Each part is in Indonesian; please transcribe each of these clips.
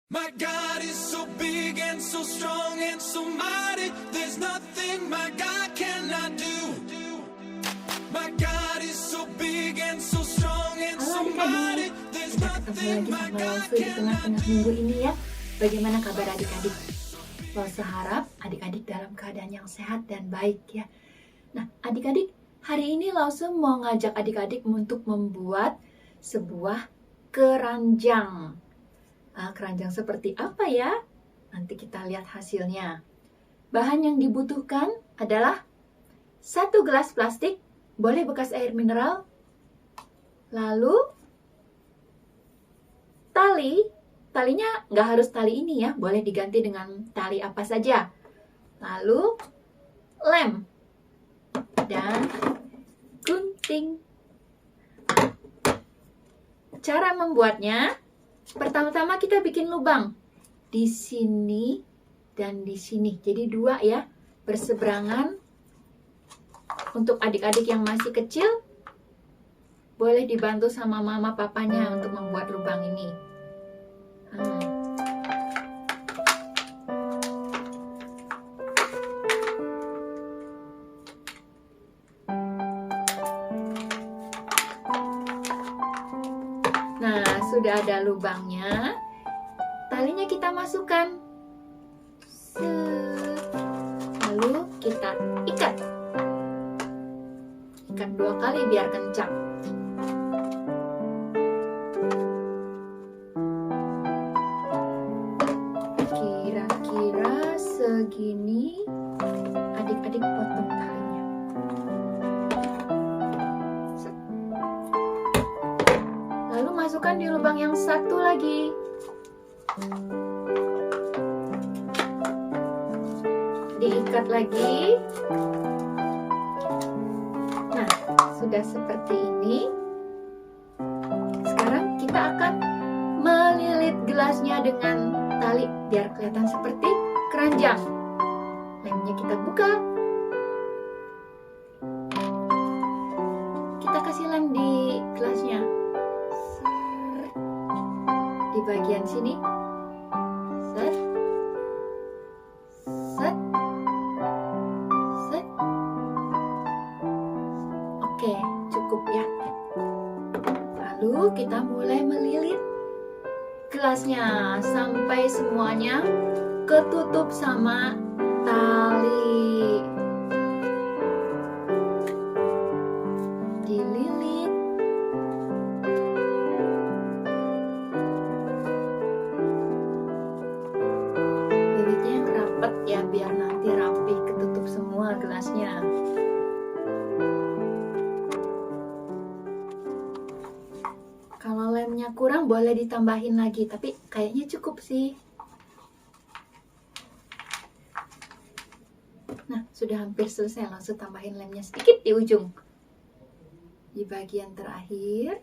My God is so big and so strong and so mighty. There's nothing my God cannot do. My God is so big and so strong and so mighty. There's nothing my God di tengah-tengah cannot minggu do. ini ya. Bagaimana kabar adik-adik? Lause harap adik-adik dalam keadaan yang sehat dan baik ya. Nah, adik-adik, hari ini Lause mau ngajak adik-adik untuk membuat sebuah keranjang. Keranjang seperti apa ya? Nanti kita lihat hasilnya. Bahan yang dibutuhkan adalah 1 gelas plastik, boleh bekas air mineral, lalu talinya nggak harus tali ini ya, boleh diganti dengan tali apa saja. Lalu lem dan gunting. Cara membuatnya, pertama-tama kita bikin lubang di sini dan di sini. Jadi 2 ya, berseberangan. Untuk adik-adik yang masih kecil, boleh dibantu sama mama papanya untuk membuat lubang ini. Nah, sudah ada lubangnya. Talinya kita masukkan. Lalu kita ikat. Ikat 2 kali biar kencang. Kira-kira segini. Adik-adik potong talinya. Lalu masukkan di lubang yang satu lagi. Diikat lagi. Nah, sudah seperti ini. Sekarang kita akan melilit gelasnya dengan tali biar kelihatan seperti keranjang. Lemnya kita buka. Kita kasih lem di gelasnya. Di bagian sini. Set. Set. Set. Oke, cukup ya. Lalu kita mulai melilit gelasnya sampai semuanya ketutup sama tali. Dililit. Lilitnya yang rapet ya, biar nanti rapi ketutup semua gelasnya. Kalau lemnya kurang boleh ditambahin lagi, tapi kayaknya cukup sih. Nah, sudah hampir selesai, langsung tambahin lemnya sedikit di ujung. Di bagian terakhir.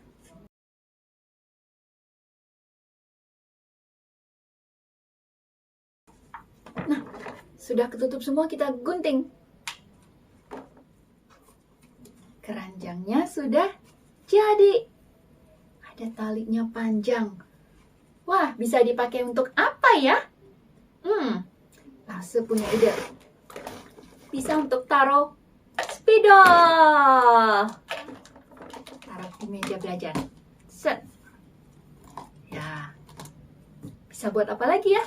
Nah, sudah ketutup semua, kita gunting. Keranjangnya sudah jadi. Ada talinya panjang. Wah, bisa dipakai untuk apa ya? Lause punya ide. Bisa untuk taruh spidol. Taruh di meja belajar. Set. Ya. Bisa buat apa lagi ya?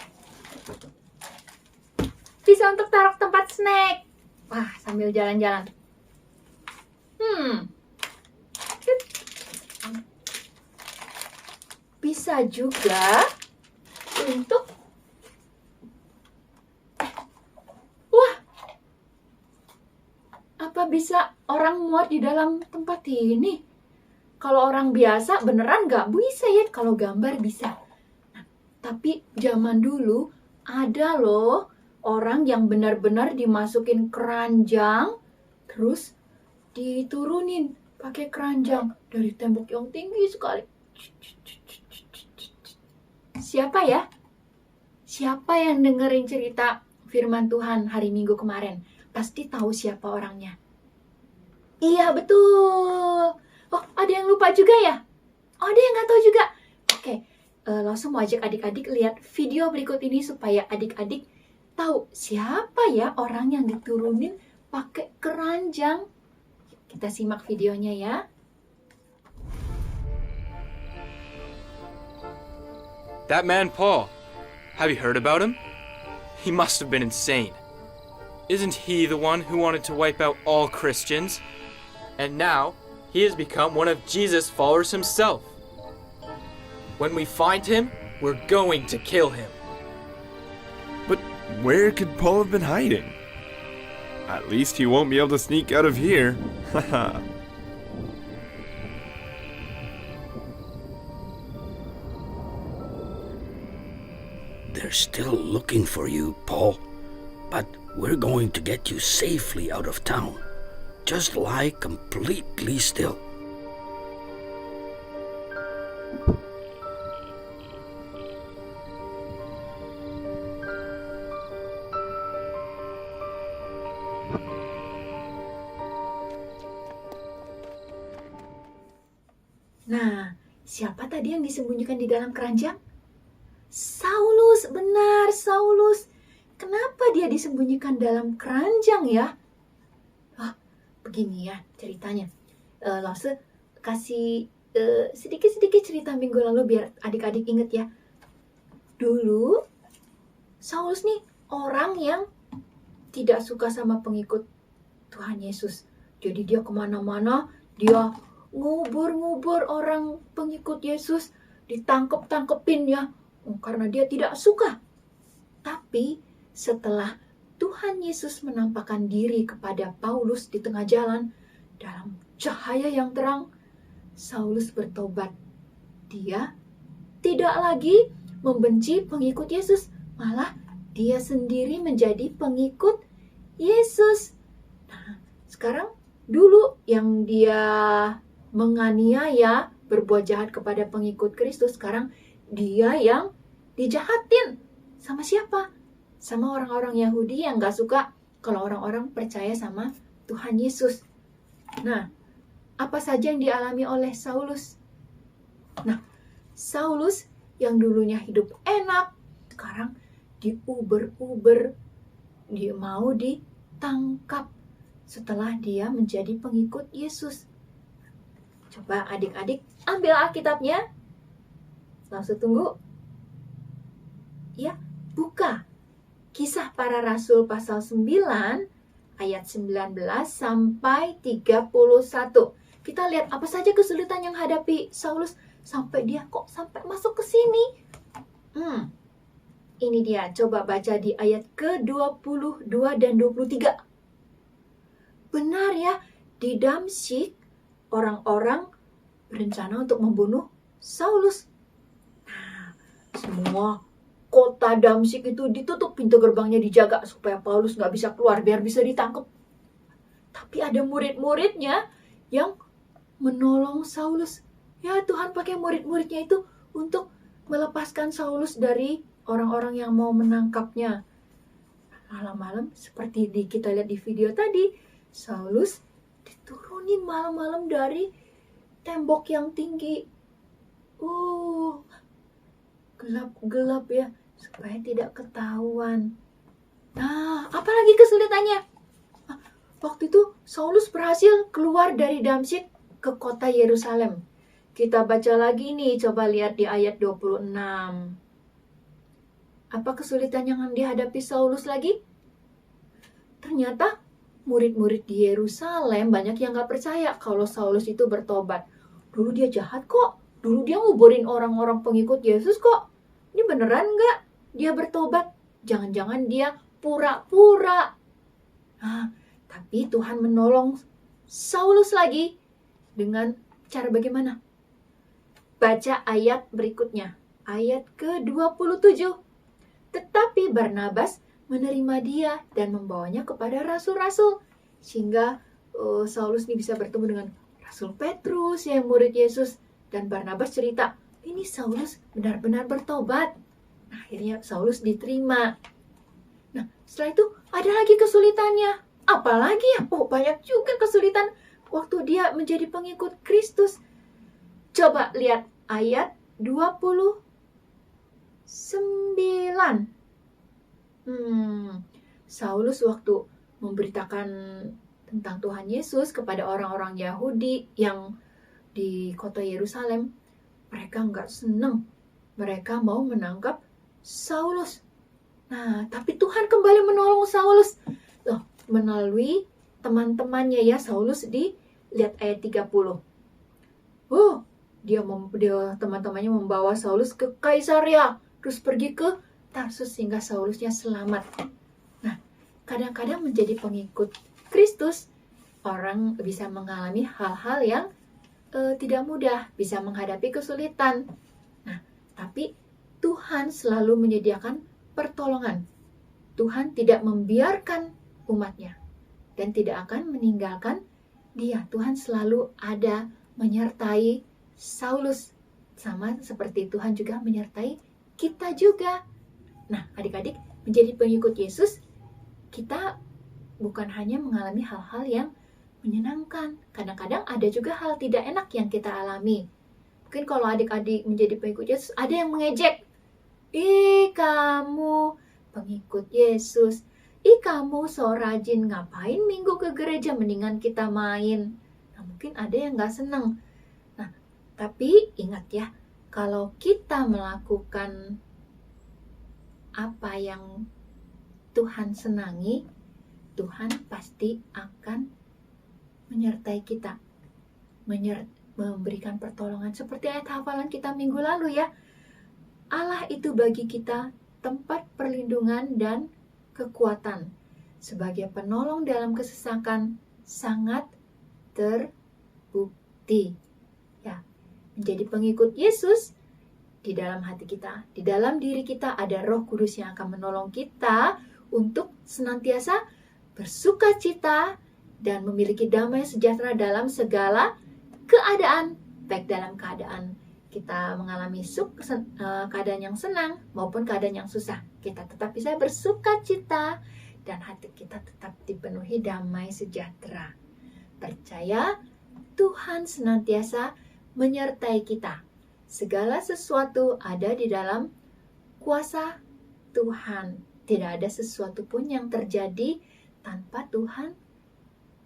Bisa untuk taruh tempat snack. Wah, sambil jalan-jalan. Bisa juga untuk apa bisa orang muat di dalam tempat ini? Kalau orang biasa beneran nggak bisa ya, kalau gambar bisa. Nah, tapi zaman dulu ada loh orang yang benar-benar dimasukin keranjang terus diturunin pakai keranjang dari tembok yang tinggi sekali. Siapa ya? Siapa yang dengerin cerita firman Tuhan hari Minggu kemarin? Pasti tahu siapa orangnya. Iya, betul. Oh, ada yang lupa juga ya? Oh, ada yang nggak tahu juga. Oke, langsung mau ajak adik-adik lihat video berikut ini supaya adik-adik tahu siapa ya orang yang diturunin pakai keranjang. Kita simak videonya ya. That man Paul, have you heard about him? He must have been insane. Isn't he the one who wanted to wipe out all Christians? And now, he has become one of Jesus' followers himself. When we find him, we're going to kill him. But where could Paul have been hiding? At least he won't be able to sneak out of here. Haha. They're still looking for you, Paul. But we're going to get you safely out of town. Just lie completely still. Nah, siapa tadi yang disembunyikan di dalam keranjang? Saulus, benar, Saulus. Kenapa dia disembunyikan dalam keranjang ya? Begini ya ceritanya. Lause kasih sedikit-sedikit cerita minggu lalu biar adik-adik inget ya. Dulu, Saulus nih orang yang tidak suka sama pengikut Tuhan Yesus. Jadi dia kemana-mana, dia ngubur-ngubur orang pengikut Yesus, ditangkep-tangkepin ya, karena dia tidak suka. Tapi setelah Tuhan Yesus menampakkan diri kepada Paulus di tengah jalan, dalam cahaya yang terang, Saulus bertobat. Dia tidak lagi membenci pengikut Yesus, malah dia sendiri menjadi pengikut Yesus. Nah, sekarang dulu yang dia menganiaya, berbuat jahat kepada pengikut Kristus, sekarang dia yang dijahatin. Sama siapa? Sama orang-orang Yahudi yang gak suka kalau orang-orang percaya sama Tuhan Yesus. Nah, apa saja yang dialami oleh Saulus? Nah, Saulus yang dulunya hidup enak, sekarang diuber-uber, dia mau ditangkap setelah dia menjadi pengikut Yesus. Coba adik-adik ambil Alkitabnya. Langsung tunggu. Ya, buka. Kisah Para Rasul pasal 9 ayat 19 sampai 31. Kita lihat apa saja kesulitan yang hadapi Saulus sampai dia kok sampai masuk ke sini. Ini dia, coba baca di ayat ke-22 dan 23. Benar ya, di Damsyik orang-orang berencana untuk membunuh Saulus. Nah, semua kota Damsyik itu ditutup, pintu gerbangnya dijaga supaya Paulus nggak bisa keluar biar bisa ditangkap. Tapi ada murid-muridnya yang menolong Saulus. Ya, Tuhan pakai murid-muridnya itu untuk melepaskan Saulus dari orang-orang yang mau menangkapnya. Malam-malam seperti kita lihat di video tadi, Saulus diturunin malam-malam dari tembok yang tinggi. Gelap-gelap ya, supaya tidak ketahuan. Nah, apalagi kesulitannya? Waktu itu Saulus berhasil keluar dari Damsyik ke kota Yerusalem. Kita baca lagi nih, coba lihat di ayat 26. Apa kesulitan yang dihadapi Saulus lagi? Ternyata murid-murid di Yerusalem banyak yang gak percaya kalau Saulus itu bertobat. Dulu dia jahat kok. Dulu dia nguburin orang-orang pengikut Yesus kok. Ini beneran gak dia bertobat? Jangan-jangan dia pura-pura. Nah, tapi Tuhan menolong Saulus lagi. Dengan cara bagaimana? Baca ayat berikutnya. Ayat ke-27. Tetapi Barnabas menerima dia dan membawanya kepada rasul-rasul. Sehingga Saulus ini bisa bertemu dengan Rasul Petrus yang murid Yesus. Dan Barnabas cerita, ini Saulus benar-benar bertobat. Nah, akhirnya Saulus diterima. Nah, setelah itu ada lagi kesulitannya. Apalagi ya? Banyak juga kesulitan waktu dia menjadi pengikut Kristus. Coba lihat ayat 28. Saulus waktu memberitakan tentang Tuhan Yesus kepada orang-orang Yahudi yang di kota Yerusalem, mereka nggak senang. Mereka mau menangkap Saulus. Nah, tapi Tuhan kembali menolong Saulus. Loh, melalui teman-temannya ya, Saulus lihat ayat 30. Dia teman-temannya membawa Saulus ke Kaisaria, terus pergi ke Tarsus sehingga Saulusnya selamat. Nah, kadang-kadang menjadi pengikut Kristus, orang bisa mengalami hal-hal yang tidak mudah, bisa menghadapi kesulitan. Nah, tapi Tuhan selalu menyediakan pertolongan. Tuhan tidak membiarkan umatnya dan tidak akan meninggalkan dia. Tuhan selalu ada menyertai Saulus, sama seperti Tuhan juga menyertai kita juga. Nah, adik-adik, menjadi pengikut Yesus, kita bukan hanya mengalami hal-hal yang menyenangkan. Kadang-kadang ada juga hal tidak enak yang kita alami. Mungkin kalau adik-adik menjadi pengikut Yesus, ada yang mengejek. Kamu pengikut Yesus. Kamu so rajin, ngapain minggu ke gereja, mendingan kita main. Nah, mungkin ada yang gak senang. Nah, tapi ingat ya, kalau kita melakukan apa yang Tuhan senangi, Tuhan pasti akan menyertai kita, memberikan pertolongan. Seperti ayat hafalan kita minggu lalu ya, Allah itu bagi kita tempat perlindungan dan kekuatan. Sebagai penolong dalam kesesakan sangat terbukti. Ya, menjadi pengikut Yesus, di dalam hati kita, di dalam diri kita ada Roh Kudus yang akan menolong kita untuk senantiasa bersuka cita dan memiliki damai sejahtera dalam segala keadaan, baik dalam keadaan kita mengalami keadaan yang senang maupun keadaan yang susah. Kita tetap bisa bersuka cita dan hati kita tetap dipenuhi damai sejahtera. Percaya Tuhan senantiasa menyertai kita. Segala sesuatu ada di dalam kuasa Tuhan. Tidak ada sesuatu pun yang terjadi tanpa Tuhan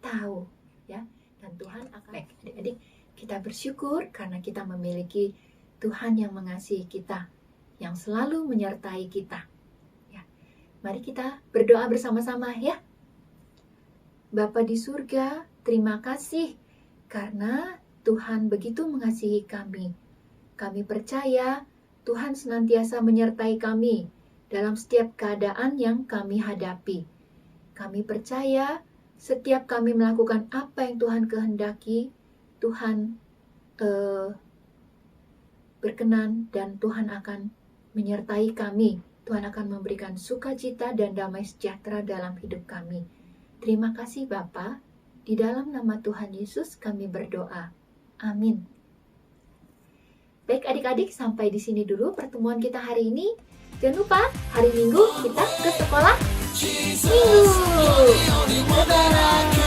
tahu, ya. Dan Tuhan akan baik. Adik-adik, kita bersyukur karena kita memiliki Tuhan yang mengasihi kita, yang selalu menyertai kita. Ya. Mari kita berdoa bersama-sama ya. Bapa di surga, terima kasih karena Tuhan begitu mengasihi kami. Kami percaya Tuhan senantiasa menyertai kami dalam setiap keadaan yang kami hadapi. Kami percaya setiap kami melakukan apa yang Tuhan kehendaki, Tuhan berkenan dan Tuhan akan menyertai kami. Tuhan akan memberikan sukacita dan damai sejahtera dalam hidup kami. Terima kasih Bapa. Di dalam nama Tuhan Yesus kami berdoa. Amin. Baik adik-adik, sampai di sini dulu pertemuan kita hari ini. Jangan lupa hari Minggu kita ke sekolah Minggu. Bye-bye.